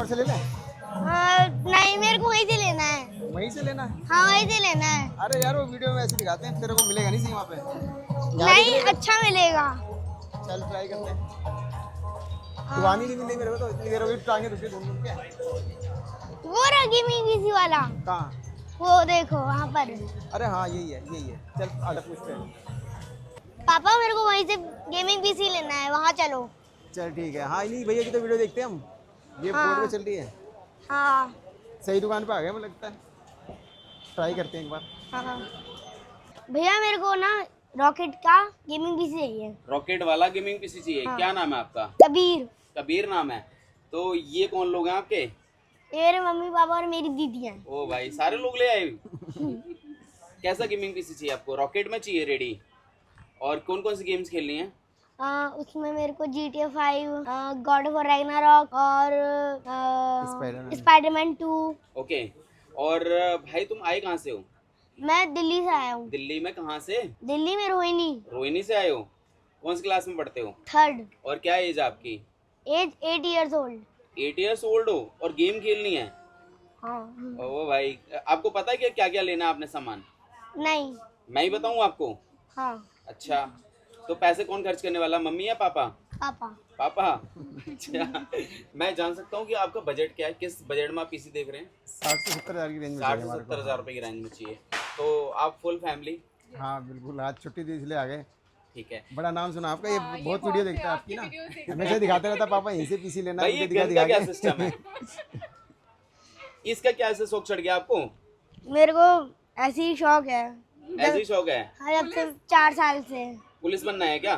से ले लें? नहीं, मेरे को वहीं से लेना है। वहीं से लेना है? हाँ, वहीं से लेना है। अरे यार वो वीडियो में ऐसे दिखाते हैं, तेरे को मिलेगा नहीं सही वहाँ पे। नहीं, अच्छा मिलेगा। चल ट्राई करते हैं। हाँ। दुकान ही नहीं मिली मेरे को तो, इतनी देर हो गई टांगे दुखी ढूंढ ढूंढ के। वो रगी मीवीसी वाला, कहाँ? वो देखो वहाँ पर। अरे हाँ यही है। चल आजा पूछते हैं। पापा मेरे को वहीं से गेमिंग पीसी लेना है, वहाँ चलो। चल ठीक है। हाँ नहीं भैया की तो वीडियो देखते हैं हम, ये हाँ। बोर्ड पे चल रही है। हाँ सही दुकान पे आ गए मुझे लगता है, ट्राई करते हैं एक बार। हाँ। भैया मेरे को ना रॉकेट का गेमिंग पीसी चाहिए। रॉकेट वाला गेमिंग पीसी चाहिए। हाँ। क्या नाम है आपका? कबीर। कबीर नाम है। तो ये कौन लोग हैं आपके? ये मेरे मम्मी पापा और मेरी दीदी हैं। ओ भाई, सारे लोग ले आए। कैसा गेमिंग पीसी चाहिए आपको? रॉकेट में चाहिए रेडी? और कौन कौन सी गेम्स खेलनी है? उसमें मेरे को GTA 5, God of war Ragnarok और स्पाइडरमैन 2। ओके। और भाई तुम आए कहाँ से हो? मैं दिल्ली से आया हूँ। दिल्ली में कहाँ से? दिल्ली में रोहिणी। रोहिणी से आए हो? कौन सी क्लास में पढ़ते हो? 3rd। और क्या एज आपकी? Age 8 years old। 8 years old हो और गेम खेलनी है? हाँ। ओ भाई, आपको पता है कि क्या क्या लेना है आपने सामान? नहीं। मैं ही बताऊँ आपको? हाँ। अच्छा, तो पैसे कौन खर्च करने वाला, मम्मी या पापा? पापा। पापा। अच्छा, मैं जान सकता हूँ कि आपका बजट क्या है? किस बजट में आप पीसी देख रहे हैं? 60 से 70 हज़ार की रेंज में 60 चाहिए से हमारे को। 70 हज़ार रुपए की रेंज में चाहिए। तो आप फुल फैमिली? हाँ बिल्कुल, आज छुट्टी थी इसलिए आ गए। ठीक है बड़ा नाम सुना आपका, ये बहुत वीडियो देखता है आपकी ना, हमेशा दिखाते रहता पापा यहीं से पीसी लेना भाई, है, ये दिखा गन का क्या के। सिस्टम है? इसका क्या ऐसे शौक चढ़ गया आपको? मेरे को ऐसे ही शौक है। ऐसे ही शौक है? हाँ, जब से 4 साल से। पुलिस बनना है क्या?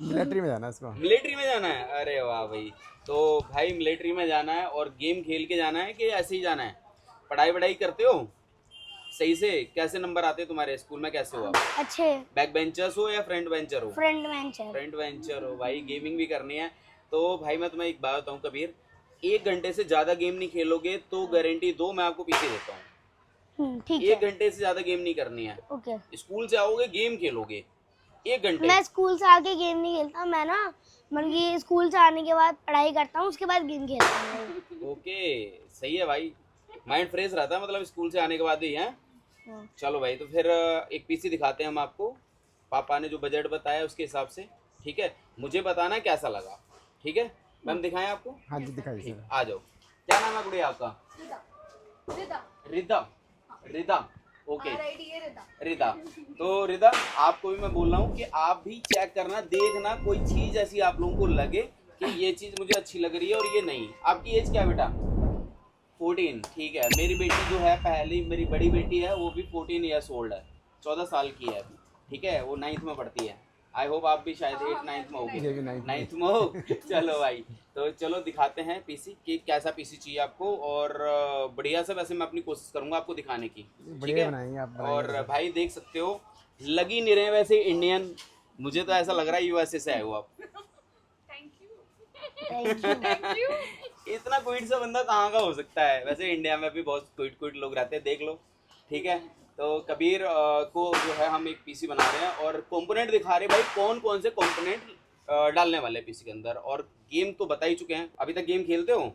मिलिट्री में जाना है इसको। मिलिट्री में जाना है? अरे वाह भाई। तो भाई मिलिट्री में जाना है और गेम खेल के जाना है कि ऐसे ही जाना है? पढ़ाई वढ़ाई करते हो सही से? कैसे नंबर आते हैं तुम्हारे स्कूल में? कैसे हो आप? अच्छे। बैक बेंचर्स हो या फ्रंट बेंचर हो? Front bencher. फ्रंट बेंचर हो। भाई गेमिंग भी करनी है। तो भाई मैं तुम्हें एक बात बताऊं कबीर, 1 घंटे से ज्यादा गेम नहीं खेलोगे तो गारंटी दो मैं आपको पीछे देता हूँ। ठीक 1 है। घंटे से ज्यादा गेम नहीं करनी है। ओके। स्कूल से आओगे गेम खेलोगे 1 घंटे। मैं स्कूल से आके गेम नहीं खेलता, मैं ना मतलब कि स्कूल से आने के बाद पढ़ाई करता हूँ, उसके बाद गेम खेलता हूँ। ओके, सही है भाई, माइंड फ्रेश रहता है मतलब स्कूल से आने के बाद ही है। हाँ। चलो भाई, तो फिर एक पीसी दिखाते हैं हम आपको, पापा ने जो बजट बताया उसके हिसाब से। ठीक है, मुझे बताना कैसा लगा। ठीक है मैम, दिखाएं आपको? हाँ जी दिखाइए ठीक, सर। आ जाओ। क्या नाम है गुड़िया आपका? रिदा। रिदा, ओके रिदा। तो रिदा, आपको भी मैं बोल रहा हूँ कि आप भी चेक करना, देखना कोई चीज ऐसी आप लोगों को लगे कि ये चीज मुझे अच्छी लग रही है और ये नहीं। आपकी एज क्या है बेटा? 14। ठीक है, मेरी बेटी जो है, पहली मेरी बड़ी बेटी है, वो भी 14 ईयर्स ओल्ड है, 14 साल की है अभी। ठीक है, वो 9th में पढ़ती है। आई होप आप भी शायद 8 9th में होगी। ये भी 9th 9th में हो। चलो भाई, तो चलो दिखाते हैं पीसी कि कैसा पीसी चाहिए आपको, और बढ़िया से वैसे मैं अपनी कोशिश करूंगा आपको दिखाने की। ठीक बढ़िया है, बनाएंगे आप। और भाई देख सकते हो, लग ही नहीं रहे वैसे इंडियन, मुझे तो ऐसा लग रहा है यूएसए से आए हो आप। Thank you. इतना क्विट सा बंदा कहाँ का हो सकता है? वैसे इंडिया में भी बहुत क्विट लोग रहते हैं, देख लो। ठीक है, तो कबीर को जो है हम एक पीसी बना रहे हैं और कंपोनेंट दिखा रहे हैं भाई, कौन कौन से कंपोनेंट डालने वाले हैं पीसी के अंदर। और गेम तो बता ही चुके हैं। अभी तक गेम खेलते हो?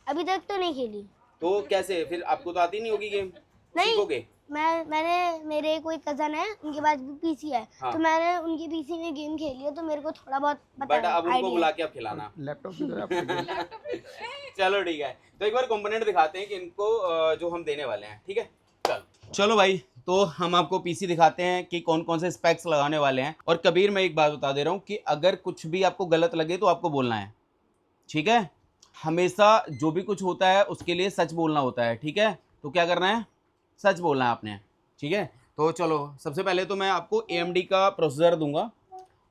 अभी तक तो नहीं खेली। तो कैसे फिर, आपको तो आती नहीं होगी गेम? नहीं। सीखोगे? मैंने मेरे कोई कजन है, उनके पास भी पीसी है। हाँ। तो मैंने उनकी पीसी में गेम खेली है, तो मेरे को थोड़ा बहुत पता बट है, अब उनको idea बुला है। के अब खिलाना। लैपटॉप की तरह आपको। चलो ठीक है, तो एक बार कंपोनेंट दिखाते हैं कि इनको जो हम देने वाले हैं। ठीक है, चलो भाई, तो हम आपको पीसी दिखाते हैं कि कौन कौन से स्पेक्स लगाने वाले हैं। और कबीर, मैं एक बात बता दे रहा हूँ कि अगर कुछ भी आपको गलत लगे तो आपको बोलना है। ठीक है, हमेशा जो भी कुछ होता है उसके लिए सच बोलना होता है। ठीक है, तो क्या करना है? सच बोलना है आपने। ठीक है, तो चलो सबसे पहले तो मैं आपको AMD का प्रोसेसर दूंगा,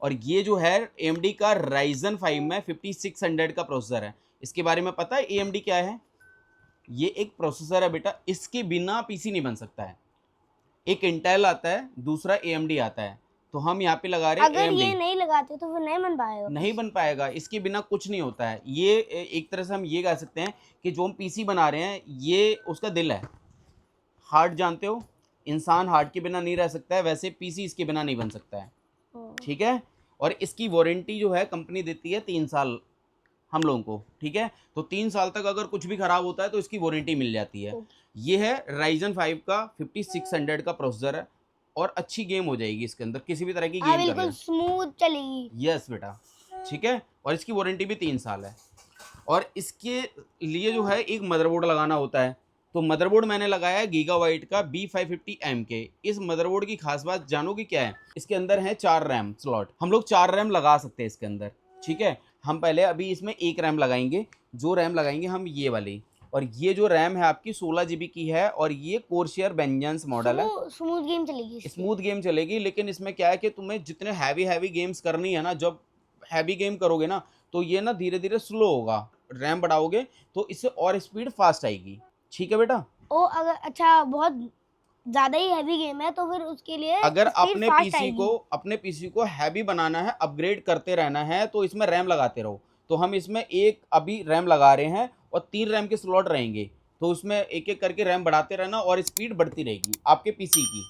और ये जो है AMD का Ryzen 5 में 5600 का प्रोसेसर है। इसके बारे में पता है AMD क्या है? ये एक प्रोसेसर है बेटा, इसके बिना पीसी नहीं बन सकता है। एक इंटेल आता है, दूसरा AMD आता है, तो हम यहाँ पे लगा रहे हैं अगर AMD। ये नहीं लगाते तो फिर नहीं बन पाएगा। नहीं बन पाएगा, इसके बिना कुछ नहीं होता है। ये एक तरह से हम ये कह सकते हैं कि जो हम पीसी बना रहे हैं ये उसका दिल है। हार्ट जानते हो, इंसान हार्ट के बिना नहीं रह सकता है, वैसे पीसी इसके बिना नहीं बन सकता है। ठीक है, और इसकी वारंटी जो है कंपनी देती है 3 साल। हम लोगों को, ठीक है। तो 3 साल तक अगर कुछ भी खराब होता है तो इसकी वारंटी मिल जाती है। ये है Ryzen 5 का 5600 का प्रोसेसर है और अच्छी गेम हो जाएगी इसके अंदर, किसी भी तरह की हाँ गेम कर बिल्कुल ले। स्मूथ चलेगी। यस बेटा, ठीक है। और इसकी वारंटी भी 3 साल है। और इसके लिए जो है एक मदरबोर्ड लगाना होता है, तो मदरबोर्ड मैंने लगाया है गीगाबाइट का B550M के। इस मदरबोर्ड की खास बात जानोगे क्या है? इसके अंदर है 4 रैम स्लॉट, हम लोग 4 रैम लगा सकते हैं इसके अंदर, ठीक है। हम पहले अभी इसमें 1 रैम लगाएंगे, जो रैम लगाएंगे हम ये वाली, और ये जो रैम है आपकी 16 GB की है, और ये कोर्शियर वेंजेंस मॉडल है। स्मूथ गेम चलेगी इसकी। स्मूथ गेम चलेगी, लेकिन इसमें क्या है कि तुम्हें जितने हैवी गेम्स करनी है ना, जब हैवी गेम करोगे ना तो ये ना धीरे धीरे स्लो होगा, रैम बढ़ाओगे तो इससे और स्पीड फास्ट आएगी, ठीक है बेटा। ओ अगर अच्छा बहुत ज्यादा ही हैवी गेम है तो फिर उसके लिए अगर speed अपने fast पीसी को हैवी बनाना है, अपग्रेड करते रहना है, तो इसमें रैम लगाते रहो। तो हम इसमें एक अभी रैम लगा रहे हैं और 3 रैम के स्लॉट रहेंगे, तो उसमें एक एक करके रैम बढ़ाते रहना और स्पीड बढ़ती रहेगी आपके पीसी की।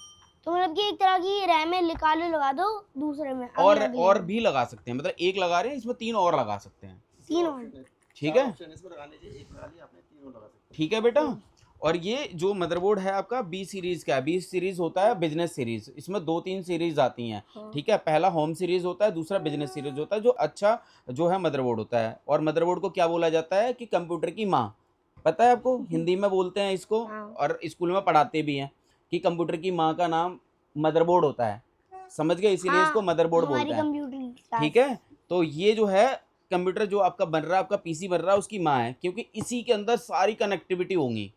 तो मतलब कि एक तरह की रैम में निकालो, लगा दो दूसरे में और भी लगा सकते हैं, मतलब एक लगा रहे हैं, इसमें 3 और लगा सकते हैं, 3 और। ठीक है, ठीक है बेटा। और ये जो मदरबोर्ड है आपका B सीरीज का है। B सीरीज होता है बिजनेस सीरीज, इसमें 2-3 सीरीज आती हैं, ठीक है। पहला होम सीरीज होता है, दूसरा बिजनेस सीरीज होता है, जो अच्छा जो है मदरबोर्ड होता है। और मदरबोर्ड को क्या बोला जाता है कि कंप्यूटर की माँ, पता है आपको, हिंदी में बोलते हैं इसको, और स्कूल में पढ़ाते भी हैं कि कंप्यूटर की माँ का नाम मदरबोर्ड होता है, समझ गए, इसीलिए इसको मदरबोर्ड बोलते हैं, ठीक है। तो ये जो है कंप्यूटर जो आपका बन रहा है, आपका पीसी बन रहा है, उसकी माँ है, क्योंकि इसी के अंदर सारी कनेक्टिविटी होंगी।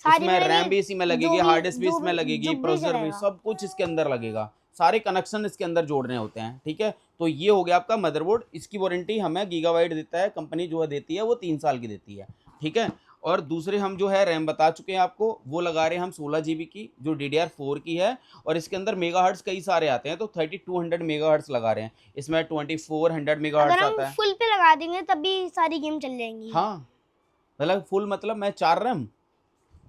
इसमें रैम भी इसी में लगेगी, हार्ड डिस्क भी इसमें लगेगी, प्रोसेसर भी, सब कुछ इसके अंदर लगेगा, सारे कनेक्शन इसके अंदर जोड़ने होते हैं, ठीक है। तो ये हो गया आपका मदरबोर्ड। इसकी वारंटी हमें गीगाबाइट देता है, कंपनी जो है देती है वो 3 साल की देती है, ठीक है। और दूसरे हम जो है रैम बता चुके हैं आपको, वो लगा रहे हैं हम 16 GB की, जो DDR4 की है। और इसके अंदर मेगाहर्ट्ज कई सारे आते हैं, तो 3200 मेगाहर्ट्ज लगा रहे हैं, इसमें 2400 मेगाहर्ट्ज आता है। फुल पे लगा देंगे तब भी सारी गेम चल जाएंगी। हाँ, मतलब फुल मतलब मैं 4 रैम,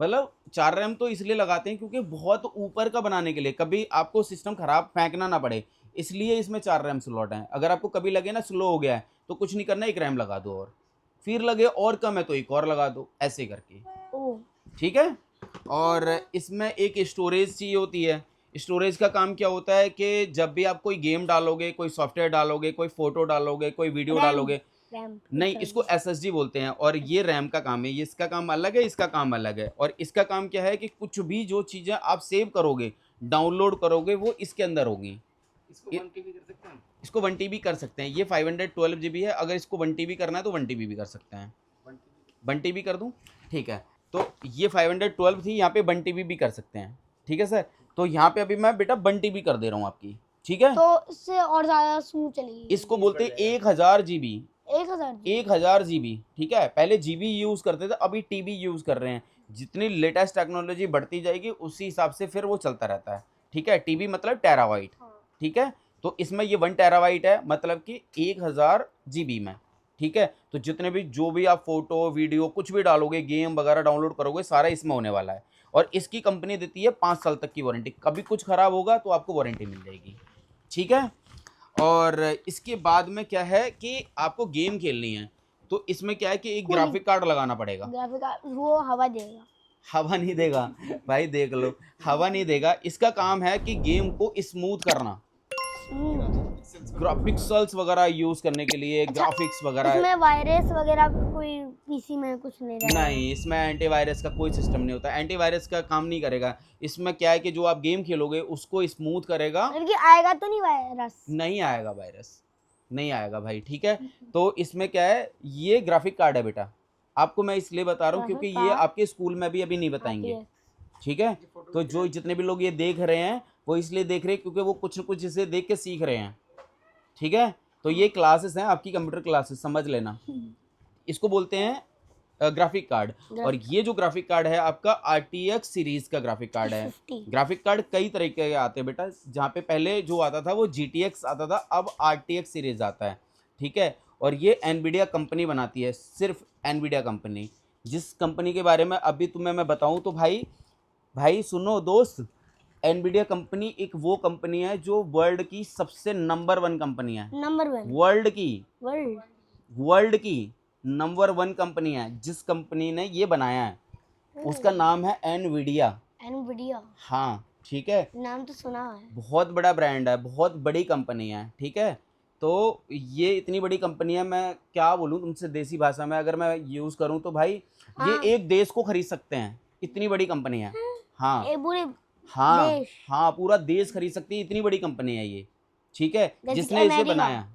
मतलब 4 रैम तो इसलिए लगाते हैं क्योंकि बहुत ऊपर का बनाने के लिए, कभी आपको सिस्टम खराब फेंकना ना पड़े, इसलिए इसमें 4 रैम स्लॉट हैं। अगर आपको कभी लगे ना स्लो हो गया है तो कुछ नहीं करना, 1 रैम लगा दो, और फिर लगे और कम है तो एक और लगा दो, ऐसे करके, ठीक है। और इसमें एक स्टोरेज चाहिए होती है। स्टोरेज का काम क्या होता है कि जब भी आप कोई गेम डालोगे, कोई सॉफ्टवेयर डालोगे, कोई फोटो डालोगे, कोई वीडियो डालोगे, नहीं, इसको SSD बोलते हैं, और ये रैम का काम है, ये इसका काम अलग है, इसका काम अलग है। और इसका काम क्या है कि कुछ भी जो चीज़ें आप सेव करोगे, डाउनलोड करोगे, वो इसके अंदर होगी। इसको 1 TB कर सकते हैं, इसको 1 TB कर सकते हैं। ये 512 GB है, अगर इसको 1 TB करना है तो 1 TB भी कर सकते हैं। 1 TB कर दूं, ठीक है। तो ये 512 थी, यहाँ पे 1 TB भी कर सकते हैं, ठीक है सर। तो यहाँ पे अभी मैं बेटा 1 TB कर दे रहा हूँ आपकी, ठीक है। तो इससे और ज्यादा स्मूथ चलेगी। इसको बोलते हैं 1000 GB, 1000 GB, ठीक है। पहले GB यूज करते थे, अभी TB यूज कर रहे हैं। जितनी लेटेस्ट टेक्नोलॉजी बढ़ती जाएगी उसी हिसाब से फिर वो चलता रहता है, ठीक है। TB मतलब टेराबाइट, ठीक है। तो इसमें ये 1 टेराबाइट है, मतलब कि 1000 GB में, ठीक है। तो जितने भी जो भी आप फोटो वीडियो कुछ भी डालोगे, गेम वगैरह डाउनलोड करोगे, सारा इसमें होने वाला है। और इसकी कंपनी देती है 5 साल तक की वारंटी, कभी कुछ खराब होगा तो आपको वारंटी मिल जाएगी, ठीक है। और इसके बाद में क्या है कि आपको गेम खेलनी है, तो इसमें क्या है कि एक ग्राफिक कार्ड लगाना पड़ेगा। ग्राफिक कार्ड वो हवा देगा? हवा नहीं देगा भाई, देख लो, हवा नहीं देगा। इसका काम है कि गेम को स्मूथ करना, पिक्सेल्स वगैरह यूज करने के लिए, ग्राफिक्स वगैरह। इसमें वायरस वगैरह कोई पीसी में कुछ नहीं रहेगा? नहीं, इसमें एंटीवायरस का कोई सिस्टम नहीं होता, एंटीवायरस का काम नहीं करेगा। इसमें क्या है कि जो आप गेम खेलोगे उसको स्मूथ करेगा। आएगा तो नहीं वायरस? नहीं आएगा वायरस, नहीं आएगा भाई, ठीक है। तो इसमें क्या है, ये ग्राफिक कार्ड है बेटा, आपको मैं इसलिए बता रहा हूँ क्योंकि ये आपके स्कूल में भी अभी नहीं बताएंगे, ठीक है। तो जो जितने भी लोग ये देख रहे हैं वो इसलिए देख रहे हैं क्योंकि वो कुछ न कुछ इसे देख के सीख रहे हैं, ठीक है। तो ये क्लासेस हैं आपकी, कंप्यूटर क्लासेस, समझ लेना। इसको बोलते हैं ग्राफिक कार्ड। और ये जो ग्राफिक कार्ड है आपका RTX सीरीज का ग्राफिक कार्ड है। ग्राफिक कार्ड कई तरीके के आते हैं बेटा, जहाँ पे पहले जो आता था वो GTX आता था, अब RTX सीरीज आता है, ठीक है। और ये NVIDIA कंपनी बनाती है, सिर्फ NVIDIA कंपनी। जिस कंपनी के बारे में अभी तुम्हें मैं बताऊं तो भाई सुनो दोस्त, NVIDIA कंपनी एक वो कंपनी है जो वर्ल्ड की सबसे नंबर 1 कंपनी है, नंबर 1 वर्ल्ड की, नंबर 1 कंपनी है। जिस कंपनी ने ये बनाया है उसका नाम है एनवीडिया। एनवीडिया, हाँ ठीक है, नाम तो सुना है। बहुत बड़ा ब्रांड है, बहुत बड़ी कंपनी है, ठीक है। तो ये इतनी बड़ी कंपनी है, मैं क्या बोलूँ तुमसे देसी भाषा में अगर मैं यूज़ करूँ तो भाई ये हाँ। एक देश को खरीद सकते हैं, इतनी बड़ी कंपनी है। हाँ ये पूरे हाँ देश। हाँ, पूरा देश खरीद सकती है, इतनी बड़ी कंपनी है ये, ठीक है, जैसे जिसने कि इसे अमेरिका। बनाया,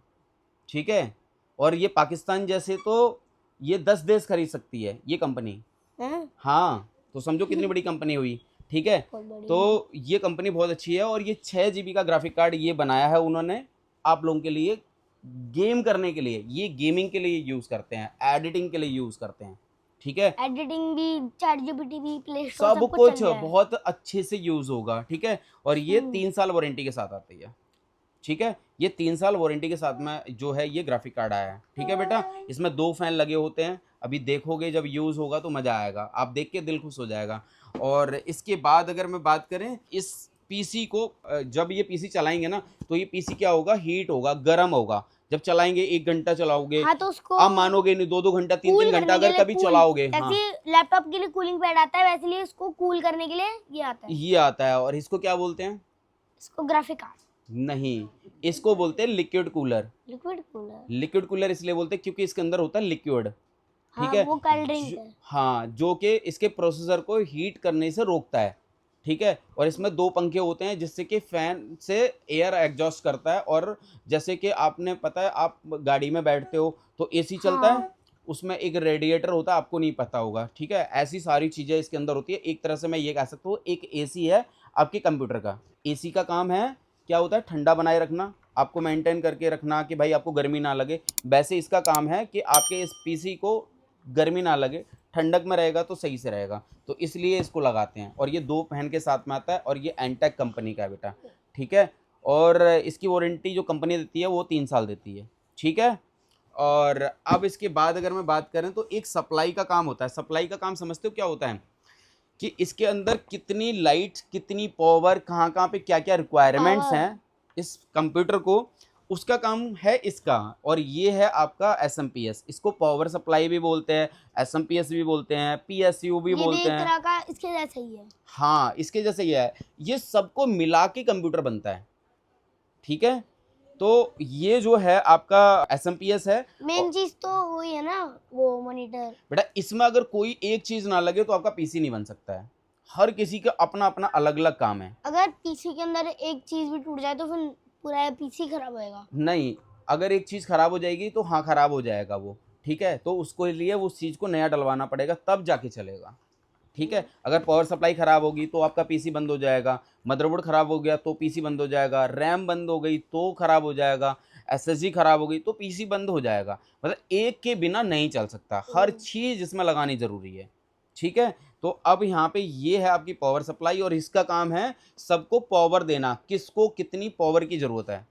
ठीक है। और ये पाकिस्तान जैसे तो ये 10 देश खरीद सकती है ये कंपनी। हैं? हाँ, तो समझो कितनी बड़ी कंपनी हुई, ठीक है। बहुत बड़ी। तो ये कंपनी बहुत अच्छी है और ये 6 GB का ग्राफिक कार्ड ये बनाया है उन्होंने आप लोगों के लिए, गेम करने के लिए, ये गेमिंग के लिए यूज़ करते हैं, एडिटिंग के लिए यूज़ करते हैं, ठीक है। एडिटिंग भी, ChatGPT भी, प्ले स्टोर सब कुछ बहुत अच्छे से यूज़ होगा, ठीक है। और ये 3 साल वारंटी के साथ आती है, ठीक है। ये 3 साल वारंटी के साथ में जो है ये ग्राफिक कार्ड आया है, ठीक है बेटा। इसमें 2 फैन लगे होते हैं, अभी देखोगे जब यूज़ होगा तो मज़ा आएगा, आप देख के दिल खुश हो जाएगा। और इसके बाद अगर मैं बात करें इस पीसी को, जब ये पीसी चलाएंगे ना तो ये पीसी क्या होगा, हीट होगा, गर्म होगा। जब चलाएंगे 1 घंटा चलाओगे, हाँ, तो उसको आप मानोगे नहीं, 2-2 घंटा 3-3 घंटा अगर कभी चलाओगे। हाँ, जैसे लैपटॉप के लिए कूलिंग पैड आता है वैसे लिए इसको कूल करने के लिए ये आता है। ये आता है। और इसको क्या बोलते हैं? इसको ग्राफिक कार्ड, नहीं, इसको बोलते हैं liquid cooler. Liquid cooler. Liquid cooler इसलिए बोलते हैं क्योंकि इसके अंदर होता है लिक्विड, हाँ, ठीक है। वो कोल्ड ड्रिंक है। हाँ, जो कि इसके प्रोसेसर को हीट करने से रोकता है, ठीक है। और इसमें 2 पंखे होते हैं जिससे कि फैन से एयर एग्जॉस्ट करता है। और जैसे कि आपने पता है, आप गाड़ी में बैठते हो तो एसी चलता है, हाँ। उसमें एक रेडिएटर होता है, आपको नहीं पता होगा, ठीक है। ऐसी सारी चीज़ें इसके अंदर होती है। एक तरह से मैं ये कह सकता हूँ एक एसी है आपके कंप्यूटर का। एसी का काम है क्या होता है, ठंडा बनाए रखना, आपको मेंटेन करके रखना कि भाई आपको गर्मी ना लगे। वैसे इसका काम है कि आपके इस पीसी को गर्मी ना लगे, ठंडक में रहेगा तो सही से रहेगा, तो इसलिए इसको लगाते हैं। और ये 2 फैन के साथ में आता है और ये एंटेक कंपनी का है बेटा, ठीक है। और इसकी वारंटी जो कंपनी देती है वो 3 साल देती है, ठीक है। और अब इसके बाद अगर मैं बात करें तो एक सप्लाई का काम होता है। सप्लाई का काम समझते हो क्या होता है? कि इसके अंदर कितनी लाइट, कितनी पावर, कहाँ कहाँ पे क्या क्या रिक्वायरमेंट्स हैं इस कंप्यूटर को, उसका काम है इसका। और ये है आपका SMPS, इसको पावर सप्लाई भी बोलते हैं, SMPS भी बोलते हैं, PSU भी बोलते ये भी एक हैं। तरह का इसके जैसा ही है। हाँ, इसके जैसे ये है, ये सबको मिला के कंप्यूटर बनता है, ठीक है। तो ये जो है आपका SMPS है। मेन चीज तो वही है ना, वो मॉनिटर। बेटा इसमें अगर कोई एक चीज़ ना लगे तो आपका पीसी नहीं बन सकता है। हर किसी का अपना अपना अलग अलग काम है। अगर पीसी के अंदर एक चीज भी टूट जाए तो फिर पूरा पीसी खराब होएगा। नहीं, अगर एक चीज़ खराब हो जाएगी तो हाँ खराब हो जाएगा वो, ठीक है। तो उसको लिए उस चीज़ को नया डलवाना पड़ेगा तब जाके चलेगा, ठीक है। अगर पावर सप्लाई ख़राब होगी तो आपका पीसी बंद हो जाएगा, मदरबोर्ड ख़राब हो गया तो पीसी बंद हो जाएगा, रैम बंद हो गई तो ख़राब हो जाएगा, SSD ख़राब हो गई तो पीसी बंद हो जाएगा। मतलब एक के बिना नहीं चल सकता, हर चीज़ इसमें लगानी ज़रूरी है, ठीक है। तो अब यहाँ पे ये है आपकी पावर सप्लाई और इसका काम है सबको पावर देना, किसको कितनी पावर की ज़रूरत है।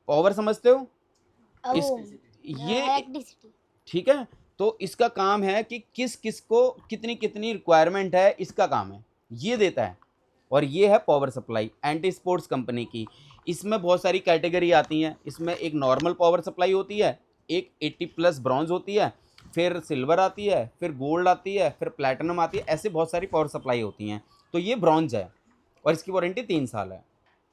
पावर समझते हो? अब इस वो ये इलेक्ट्रिसिटी। ठीक है। तो इसका काम है कि किस किस को कितनी कितनी रिक्वायरमेंट है, इसका काम है, ये देता है। और ये है power supply anti sports company की। इसमें बहुत सारी कैटेगरी आती हैं। इसमें एक नॉर्मल पावर सप्लाई होती है, एक 80+ ब्रॉन्ज होती है, फिर सिल्वर आती है, फिर गोल्ड आती है, फिर प्लैटिनम आती है, ऐसे बहुत सारी पावर सप्लाई होती हैं। तो ये ब्रॉन्ज है और इसकी वारंटी 3 साल है,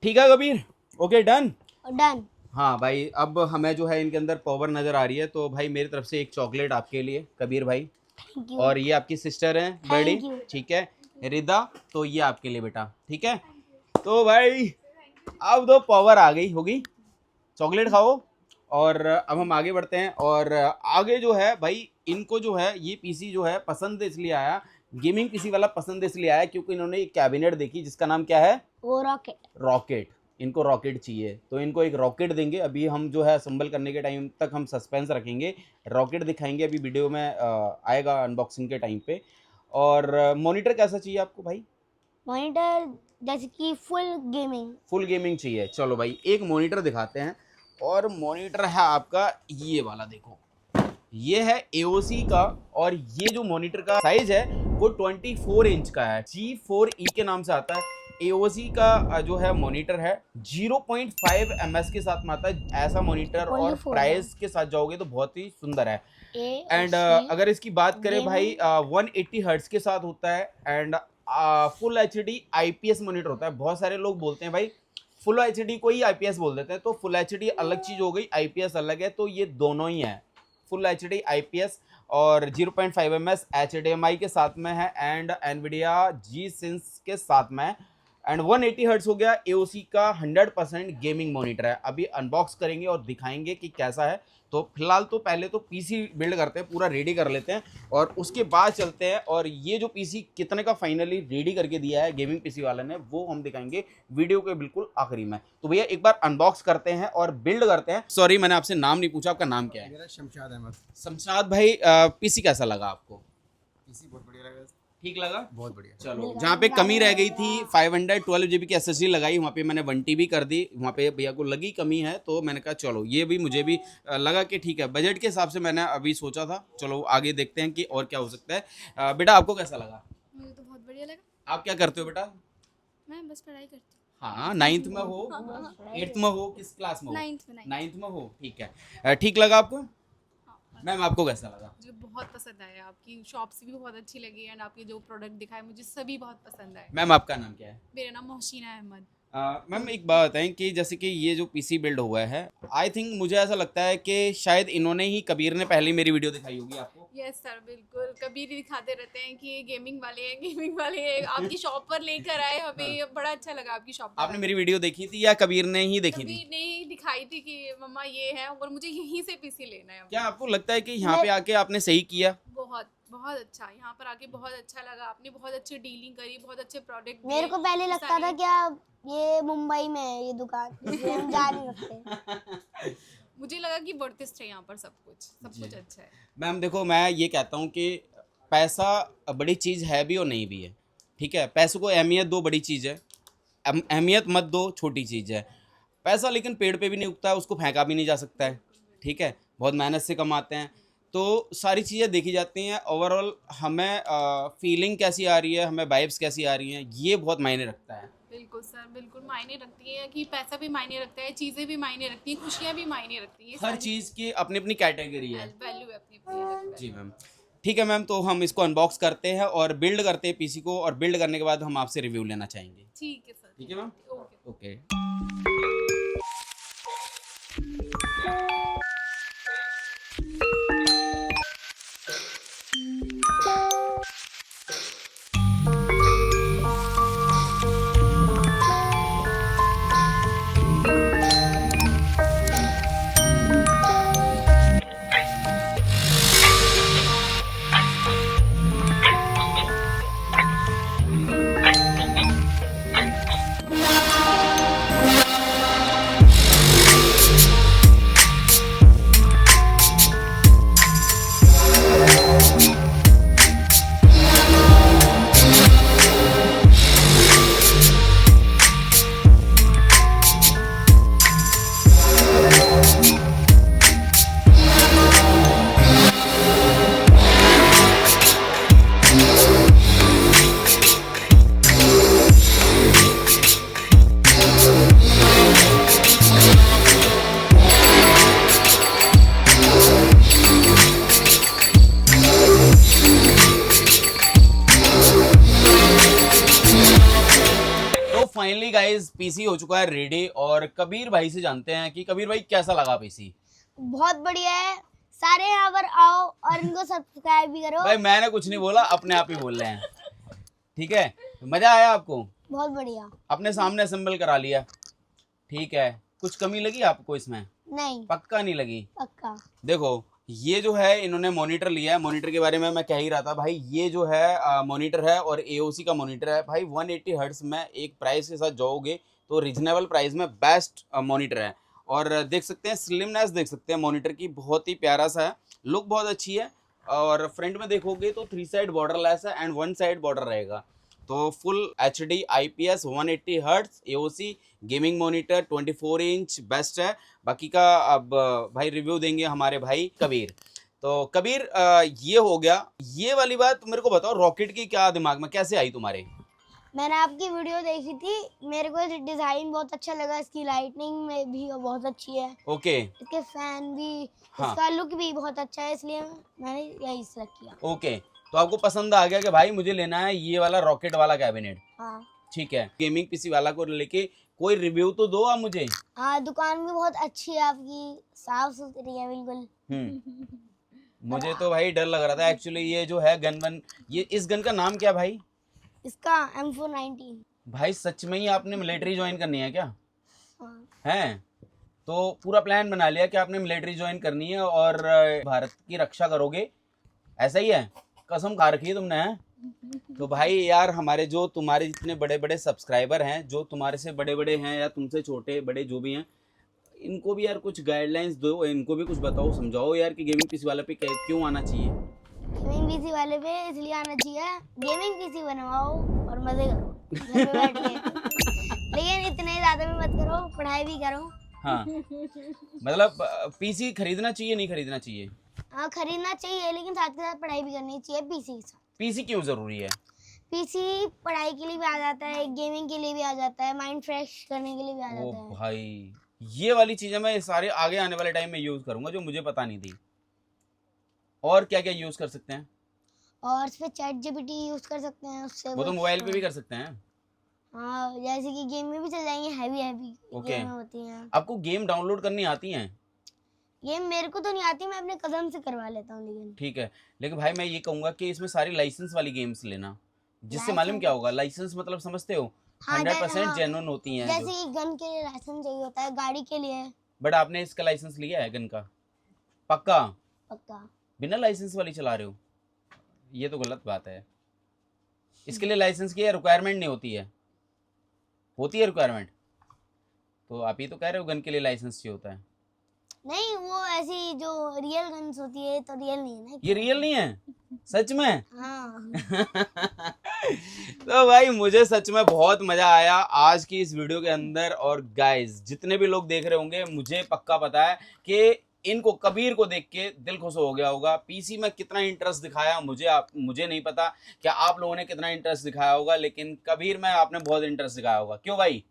ठीक है कबीर? Okay, done done. हाँ भाई, अब हमें जो है इनके अंदर पावर नज़र आ रही है, तो भाई मेरी तरफ से एक चॉकलेट आपके लिए कबीर भाई। Thank you. और ये आपकी सिस्टर है बड़ी, you. ठीक है, रिदा, तो ये आपके लिए बेटा, ठीक है। तो भाई अब तो पावर आ गई होगी, चॉकलेट खाओ। और अब हम आगे बढ़ते हैं। और आगे जो है भाई, इनको जो है ये पीसी जो है पसंद इसलिए आया, गेमिंग पीसी वाला पसंद इसलिए आया क्योंकि इन्होंने एक कैबिनेट देखी जिसका नाम क्या है, वो रॉकेट। रॉकेट। इनको रॉकेट चाहिए तो इनको एक रॉकेट देंगे। अभी हम जो है असेंबल करने के टाइम तक हम सस्पेंस रखेंगे, रॉकेट दिखाएंगे, अभी वीडियो में आएगा अनबॉक्सिंग के टाइम पे। और मॉनिटर कैसा चाहिए आपको भाई? मॉनिटर जैसे कि फुल गेमिंग चाहिए। चलो भाई एक मॉनिटर दिखाते हैं। और मॉनिटर है आपका ये वाला, देखो ये है AOC का। और ये जो मॉनिटर का साइज है वो 24 इंच का है, G4E के नाम से आता है। AOC का जो है मॉनिटर है 0.5 ms के साथ में आता है ऐसा मॉनिटर, Only और 4 प्राइस के साथ जाओगे तो बहुत ही सुंदर है। एंड AOC अगर इसकी बात करें gaming। भाई 180 हर्ट्ज के साथ होता है, and full HD IPS monitor होता है। बहुत सारे लोग बोलते हैं भाई फुल HD को ही IPS बोल देते हैं, तो फुल HD अलग चीज हो गई, IPS अलग है, तो ये दोनों ही है, फुल HD IPS, और 0.5 ms HDMI के साथ में है, एंड NVIDIA G-Sync के साथ में है, एंड 180 हर्ट्ज हो गया। AOC का 100% गेमिंग मॉनिटर है। अभी अनबॉक्स करेंगे और दिखाएंगे कि कैसा है। तो फिलहाल तो पहले तो पीसी बिल्ड करते हैं, पूरा रेडी कर लेते हैं, और उसके बाद चलते हैं, और ये जो पीसी कितने का फाइनली रेडी करके दिया है गेमिंग पीसी वाले ने, वो हम दिखाएंगे वीडियो के बिल्कुल आखिरी में। तो भैया एक बार अनबॉक्स करते हैं और बिल्ड करते हैं। सॉरी मैंने आपसे नाम नहीं पूछा, आपका नाम क्या है? मेरा शमशाद अहमद। शमशाद भाई, पीसी कैसा लगा आपको? पीसी बहुत बढ़िया लगा, ठीक लगा? बहुत बढ़िया। चलो, जहाँ पे कमी रह गई थी 512 GB की SSD लगाई, वहाँ पे मैंने 1 TB कर दी। वहाँ पे भैया को लगी कमी है, तो मैंने कहा चलो ये भी मुझे भी लगा कि ठीक है, बजट के हिसाब से मैंने अभी सोचा था। चलो आगे देखते हैं कि और क्या हो सकता है। बेटा आपको कैसा लगा? मुझे तो बहुत बढ़िया लगा। आप क्या करते हो बेटा? मैं बस पढ़ाई करती हूँ। हाँ, 9th में हो, 8th में हो, किस क्लास में हो? 9th में हो, ठीक है। ठीक लगा आपको? मैम आपको कैसा लगा? मुझे बहुत पसंद आया, आपकी शॉप्स भी बहुत अच्छी लगी, एंड आपके जो प्रोडक्ट दिखाए मुझे सभी बहुत पसंद आए। मैम आपका नाम क्या है? मेरा नाम मोहसिना अहमद। मैम एक बात बताएं कि जैसे कि ये जो पीसी बिल्ड हुआ है, आई थिंक मुझे ऐसा लगता है कि शायद इन्होंने ही, कबीर ने पहले मेरी वीडियो दिखाई होगी आपको। यस सर, बिल्कुल। कभी भी दिखाते रहते हैं कि ये गेमिंग वाले हैं, गेमिंग वाले हैं। आपकी शॉप पर लेकर आए, हमें बड़ा अच्छा लगा आपकी शॉप पर। आपने मेरी वीडियो देखी थी या कबीर ने ही देखी थी? कबीर ने ही दिखाई थी कि मम्मा ये है, और मुझे यहीं से पीसी लेना है। क्या आपको लगता है कि यहाँ पे आके आपने सही किया? बहुत बहुत अच्छा, यहाँ पर आके बहुत अच्छा लगा। आपने बहुत अच्छी डीलिंग करी, बहुत अच्छे प्रोडक्ट। मेरे को पहले लगता था क्या ये मुंबई में है ये दुकान, इसलिए हम जा नहीं सकते। मुझे लगा कि वर्थिस्ट है यहाँ पर, सब कुछ अच्छा है। मैम देखो, मैं ये कहता हूँ कि पैसा बड़ी चीज़ है भी और नहीं भी है, ठीक है? पैसों को अहमियत दो, बड़ी चीज़ है। अहमियत मत दो, छोटी चीज़ है। पैसा लेकिन पेड़ पे भी नहीं उगता है, उसको फेंका भी नहीं जा सकता है, ठीक है? बहुत मेहनत से कमाते हैं, तो सारी चीज़ें देखी जाती हैं। ओवरऑल हमें फीलिंग कैसी आ रही है, हमें वाइब्स कैसी आ रही हैं, ये बहुत मायने रखता है। बिल्कुल सर, बिल्कुल मायने रखती है कि पैसा भी मायने रखता है, चीज़ें भी मायने रखती हैं, खुशियाँ भी मायने रखती हैं। हर चीज़ की अपनी अपनी कैटेगरी है, वैल्यू है अपनी। जी मैम। ठीक है मैम, तो हम इसको अनबॉक्स करते हैं और बिल्ड करते हैं पीसी को, और बिल्ड करने के बाद हम आपसे रिव्यू लेना चाहेंगे। ठीक है सर। ठीक है ma'am, okay. Okay. Finally guys PC हो चुका है रेडी, और कबीर भाई से जानते हैं कि कबीर भाई कैसा लगा पीसी? बहुत बढ़िया है, सारे यहाँ पर आओ और इनको सब्सक्राइब भी करो। भाई मैंने कुछ नहीं बोला, अपने आप ही बोल रहे हैं, ठीक है? मजा आया आपको? बहुत बढ़िया। अपने सामने असेंबल करा लिया, ठीक है? कुछ कमी लगी आपको इसमें? नहीं, पक्का नहीं लगी? पक्का। देखो ये जो है इन्होंने मॉनिटर लिया है, मॉनिटर के बारे में मैं कह ही रहा था भाई, ये जो है मॉनिटर है और AOC का मॉनिटर है भाई। 180 हर्ट्ज में एक प्राइस के साथ जाओगे तो रीजनेबल प्राइस में बेस्ट मॉनिटर है। और देख सकते हैं स्लिमनेस, देख सकते हैं मॉनिटर की, बहुत ही प्यारा सा है, लुक बहुत अच्छी है। और फ्रंट में देखोगे तो 3 साइड बॉर्डर लेस है एंड 1 साइड बॉर्डर रहेगा। तो full HD IPS 180 hertz AOC gaming monitor 24 inch best है। बाकी का अब भाई रिव्यू देंगे हमारे भाई कबीर। तो कबीर ये हो गया। ये वाली बात मेरे को बताओ, रॉकेट की क्या दिमाग में कैसे आई तुम्हारे? मैंने आपकी वीडियो देखी थी, मेरे को डिजाइन बहुत अच्छा लगा, इसकी लाइटनिंग में भी बहुत अच्छी है, ओके इसके फैन भी, हाँ। इसका लुक भी बहुत अच्छा है, इसलिए मैंने यही सिलेक्ट किया। ओके, तो आपको पसंद आ गया कि भाई मुझे लेना है ये वाला रॉकेट वाला कैबिनेट। हाँ ठीक है, गेमिंग पीसी वाला को लेके कोई रिव्यू तो दो आप मुझे। हाँ, दुकान भी बहुत अच्छी है आपकी, साफ सुथरी है बिल्कुल। मुझे तो भाई डर लग रहा था एक्चुअली, ये जो है गन वन, ये इस गन का नाम क्या भाई? इसका M419। भाई सच में ही आपने मिलिट्री ज्वाइन करनी है क्या? हाँ हैं, तो पूरा प्लान बना लिया कि आपने मिलिट्री ज्वाइन करनी है और भारत की रक्षा करोगे, ऐसा ही है? कसम खा रखी है तुमने, हैं? तो भाई यार, हमारे जो तुम्हारे जितने बड़े बड़े सब्सक्राइबर हैं, जो तुम्हारे से बड़े बड़े हैं या तुमसे छोटे बड़े जो भी हैं, इनको भी यार कुछ गाइडलाइंस दो, इनको भी कुछ बताओ, समझाओ यार कि गेमिंग पीसी वाले पे क्यों आना चाहिए। गेमिंग पीसी वाले पे इसलिए आना चाहिए, गेमिंग पीसी बनवाओ और मजे करो घर पे बैठ के। लेकिन इतने ज्यादा भी मत करो, पढ़ाई भी करो। हाँ, मतलब पीसी खरीदना चाहिए नहीं खरीदना चाहिए? हाँ खरीदना चाहिए, लेकिन साथ के साथ पढ़ाई भी करनी चाहिए पीसी के साथ। पीसी क्यों जरूरी है? पीसी पढ़ाई के लिए भी आ जाता है, गेमिंग के लिए भी आ जाता है, माइंड फ्रेश करने के लिए भी आ ओ जाता है। भाई, ये वाली चीजें मैं सारे आगे आने वाले टाइम में यूज करूंगा जो मुझे पता नहीं थी। और क्या क्या यूज कर सकते हैं? और इस पे चैट जीपीटी यूज कर सकते हैं, उससे वो तो मोबाइल पे भी कर सकते हैं। हाँ, जैसे कि गेम में भी चल जाएंगे, हैवी ओके। गेम होती हैं। आपको गेम डाउनलोड करनी आती हैं? गेम मेरे को तो नहीं आती, मैं अपने कदम से करवा लेता हूँ। लेकिन ठीक है, लेकिन भाई मैं ये कहूंगा कि इसमें सारी लाइसेंस वाली गेम्स लेना, जिससे मालूम क्या होगा, लाइसेंस मतलब समझते हो, हाँ, 100% जेन्युइन होती हैं। जैसे कि गन के लिए लाइसेंस चाहिए होता है, गाड़ी के लिए। बट आपने इसका लाइसेंस लिया है गन का? पक्का? पक्का। बिना लाइसेंस वाली चला रहे हो? ये तो गलत बात है। इसके लिए लाइसेंस की रिक्वायरमेंट नहीं होती है, होती है रिक्वायरमेंट? तो आप ही तो कह रहे हो गन के लिए लाइसेंस चाहिए होता है। नहीं, वो ऐसी जो रियल गन्स होती है, तो रियल नहीं है ना। ये रियल नहीं है सच में? हाँ। तो भाई मुझे सच में बहुत मजा आया आज की इस वीडियो के अंदर। और गाइस, जितने भी लोग देख रहे होंगे, मुझे पक्का पता है कि इनको, कबीर को देख के दिल खुश हो गया होगा। पीसी में कितना इंटरेस्ट दिखाया मुझे नहीं पता क्या आप लोगों ने कितना इंटरेस्ट दिखाया होगा, लेकिन कबीर में आपने बहुत इंटरेस्ट दिखाया होगा। क्यों भाई?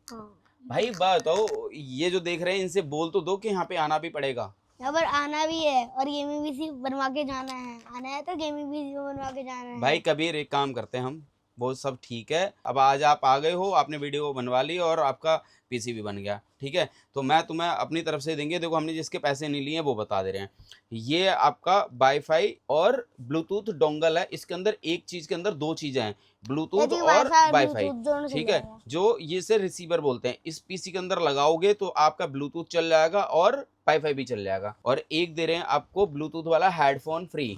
हाँ। भाई बात तो ये जो देख रहे हैं, इनसे बोल तो दो कि यहाँ पे आना भी पड़ेगा। यहाँ पर आना भी है और गेमिंग पीसी बनवा के जाना है। आना है तो गेमिंग पीसी बनवा के जाना है। भाई कबीर, एक काम करते हैं हम, वो सब ठीक है, अब आज आप आ गए हो, आपने वीडियो बनवा ली और आपका पीसी भी बन गया, ठीक है, तो मैं तुम्हें अपनी तरफ से देंगे। देखो, हमने जिसके पैसे नहीं लिए वो बता दे रहे हैं। ये आपका वाईफाई और ब्लूटूथ डोंगल है। इसके अंदर एक चीज के अंदर दो चीजें हैं, ब्लूटूथ और वाईफाई, ठीक है, जो ये से रिसीवर बोलते हैं। इस पीसी के अंदर लगाओगे तो आपका ब्लूटूथ चल जाएगा और वाईफाई भी चल जाएगा। और एक दे रहे हैं आपको ब्लूटूथ वाला headphone free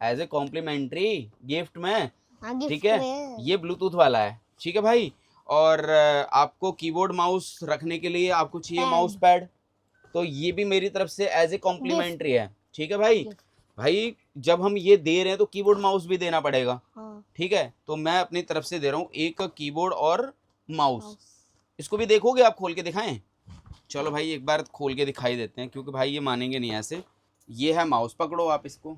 as a complimentary gift में, ठीक है, ये ब्लूटूथ वाला है, ठीक है भाई। और आपको कीबोर्ड माउस रखने के लिए आपको चाहिए माउस पैड, तो ये भी मेरी तरफ से एज ए कॉम्प्लीमेंट्री है, ठीक है भाई। भाई जब हम ये दे रहे हैं तो कीबोर्ड माउस भी देना पड़ेगा, ठीक है, तो मैं अपनी तरफ से दे रहा हूँ एक कीबोर्ड और माउस। इसको भी देखोगे आप? खोल के दिखाएं? चलो भाई एक बार खोल के दिखाई देते हैं, क्योंकि भाई ये मानेंगे नहीं ऐसे। ये है माउस, पकड़ो आप इसको,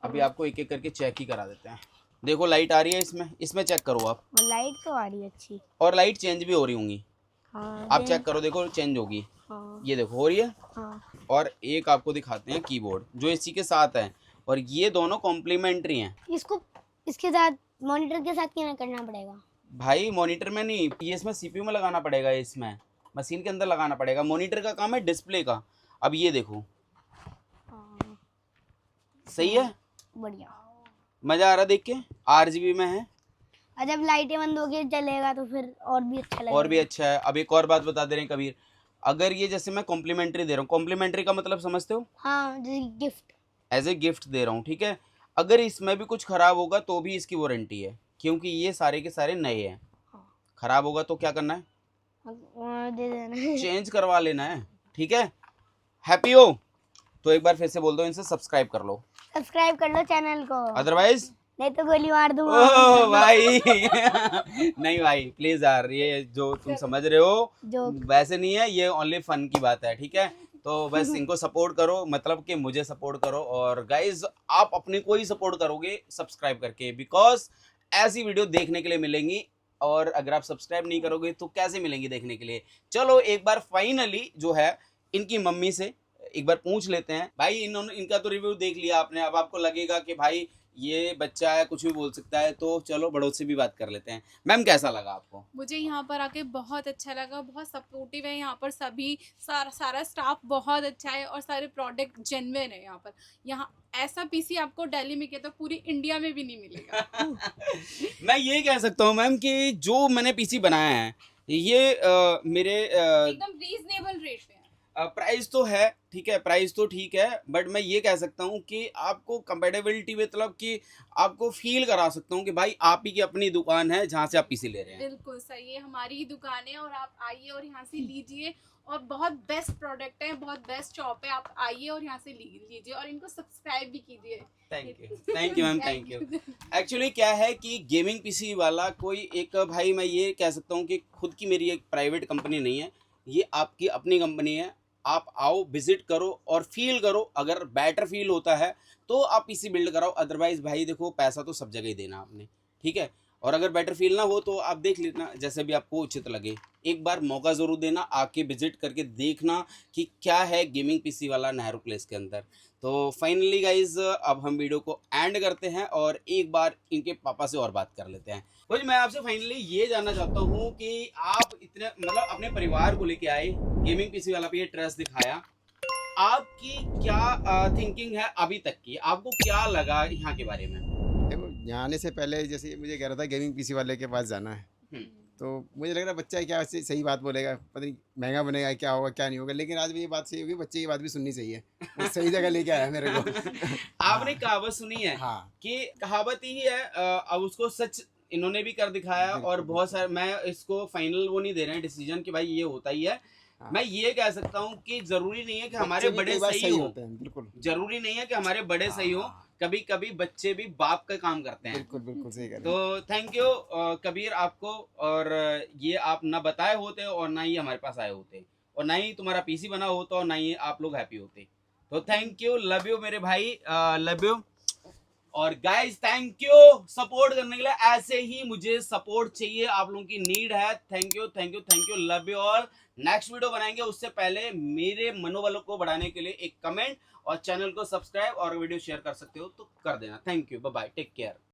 अभी आपको एक एक करके चेक ही करा देते हैं। देखो लाइट आ रही है इसमें चेक करो आप। लाइट तो आ रही है अच्छी, और लाइट चेंज भी हो रही होंगी। हाँ, आप चेक करो, देखो चेंज होगी। हाँ, ये देखो हो रही है। हाँ। और एक आपको दिखाते हैं कीबोर्ड जो इसी के साथ है, और ये दोनों कॉम्प्लीमेंट्री हैं। इसको इसके साथ मॉनिटर के साथ क्या करना पड़ेगा? भाई मॉनिटर में नहीं, ये इसमें सीपीयू में लगाना पड़ेगा, इसमें मशीन के अंदर लगाना पड़ेगा। मॉनिटर का काम है डिस्प्ले का। अब ये देखो, सही है, बढ़िया, मजा आ रहा देख के। RGB में है, और जब लाइटें बंद होगी चलेगा तो फिर और भी अच्छा लगेगा। और भी अच्छा है। अब एक और बात बता दे रहे हैं कबीर, अगर ये जैसे मैं कॉम्प्लीमेंट्री दे रहा हूँ, कॉम्प्लीमेंट्री का मतलब समझते हो? हाँ, जैसे गिफ्ट, एज ए गिफ्ट दे रहा हूँ, ठीक है। अगर इसमें भी कुछ खराब होगा तो भी इसकी वारंटी है, क्योंकि ये सारे के सारे नए हैं। खराब होगा तो क्या करना है? दे देना, चेंज करवा लेना है, ठीक है। हैप्पी हो तो एक बार फिर से बोल दो, इनसे सब्सक्राइब कर लो, सब्सक्राइब कर लो चैनल को, अदरवाइज नहीं तो गोली मार दूंगा। ओह भाई नहीं भाई प्लीज यार, ये जो तुम समझ रहे हो वैसे नहीं है, ये ओनली फन की बात है, ठीक है। तो बस इनको सपोर्ट करो, मतलब कि मुझे सपोर्ट करो। और गाइज आप अपने को ही सपोर्ट करोगे सब्सक्राइब करके, बिकॉज ऐसी वीडियो देखने के लिए मिलेंगी, और अगर आप सब्सक्राइब नहीं करोगे तो कैसे मिलेंगी देखने के लिए। चलो एक बार फाइनली जो है इनकी मम्मी से एक बार पूछ लेते हैं। भाई इनका तो रिव्यू देख लिया आपने, अब आपको लगेगा कि भाई ये बच्चा है कुछ भी बोल सकता है, तो चलो बड़ों से भी बात कर लेते हैं। मैम कैसा लगा आपको? मुझे यहाँ पर आके बहुत अच्छा लगा, बहुत सपोर्टिव है यहाँ पर सभी, सारा स्टाफ बहुत अच्छा है और सारे प्रोडक्ट जेन्युइन है यहाँ पर। यहाँ ऐसा पीसी आपको दिल्ली में क्या तो पूरी इंडिया में भी नहीं मिलेगा। मैं ये कह सकता हूँ मैम कि जो मैंने पीसी बनाया है ये मेरे एकदम रीजनेबल रेट पे है। प्राइस तो है ठीक है, प्राइस तो ठीक है, बट मैं ये कह सकता हूँ कि आपको कंपेटेबिलिटी मतलब कि आपको फील करा सकता हूँ कि भाई आप ही की अपनी दुकान है जहाँ से आप पीसी ले रहे हैं। बिल्कुल सही है, हमारी ही दुकान है और आप आइए और यहाँ से लीजिए, और बहुत बेस्ट प्रोडक्ट है, बहुत बेस्ट शॉप है, आप आइए और यहाँ से लीजिए और इनको सब्सक्राइब भी कीजिए। Thank you ma'am, thank you. Actually क्या है कि गेमिंग पीसी वाला कोई एक, भाई मैं ये कह सकता हूँ कि खुद की मेरी एक प्राइवेट कंपनी नहीं है, ये आपकी अपनी कंपनी है। आप आओ, विजिट करो और फील करो, अगर बेटर फील होता है तो आप पीसी बिल्ड कराओ, अदरवाइज भाई देखो पैसा तो सब जगह ही देना आपने, ठीक है। और अगर बेटर फील ना हो तो आप देख लेना जैसे भी आपको उचित लगे, एक बार मौका ज़रूर देना, आके विजिट करके देखना कि क्या है गेमिंग पीसी वाला नेहरू प्लेस के अंदर। तो फाइनली गाइज अब हम वीडियो को एंड करते हैं और एक बार इनके पापा से और बात कर लेते हैं। कुछ मैं आपसे फाइनली ये जानना चाहता हूँ कि आप इतने मतलब अपने परिवार को लेके आए, गेमिंग पीसी वाला पे ये ट्रस्ट दिखाया, आपकी क्या थिंकिंग है अभी तक की, आपको क्या लगा यहाँ के बारे में? देखो यहाँ आने से पहले जैसे मुझे कह रहा था गेमिंग पीसी वाले के पास जाना है, तो मुझे लग रहा बच्चा है क्या सही बात बोलेगा, पता नहीं महंगा बनेगा क्या होगा क्या नहीं होगा, लेकिन आज भी ये बात सही होगी, बच्चे की बात भी सुननी चाहिए, वो सही जगह लेके आया मेरे को। आपने कहावत सुनी है हाँ कि कहावत ही है, अब उसको सच इन्होंने भी कर दिखाया, और बहुत सारे, मैं इसको फाइनल वो नहीं दे रहे हैं डिसीजन कि भाई ये होता ही है। हाँ। मैं ये कह सकता हूँ कि जरूरी नहीं है कि हमारे बड़े सही हो, होते हैं, बिल्कुल जरूरी नहीं है कि हमारे बड़े सही हो, हाँ। कभी कभी बच्चे भी बाप का काम करते हैं। बिल्कुल बिल्कुल सही कह रहे तो थैंक यू कबीर आपको, और ये आप ना बताए होते और ना ही हमारे पास आए होते, और ना ही तुम्हारा पीसी बना होता और ना ही आप लोग हैप्पी होते। तो थैंक यू, लव यू मेरे भाई, लव यू। और गाइस थैंक यू सपोर्ट करने के लिए, ऐसे ही मुझे सपोर्ट चाहिए, आप लोगों की नीड है। Thank you thank you thank you, love you all. Next video बनाएंगे, उससे पहले मेरे मनोबल को बढ़ाने के लिए एक कमेंट और चैनल को सब्सक्राइब और वीडियो शेयर कर सकते हो तो कर देना। Thank you, bye bye, take care.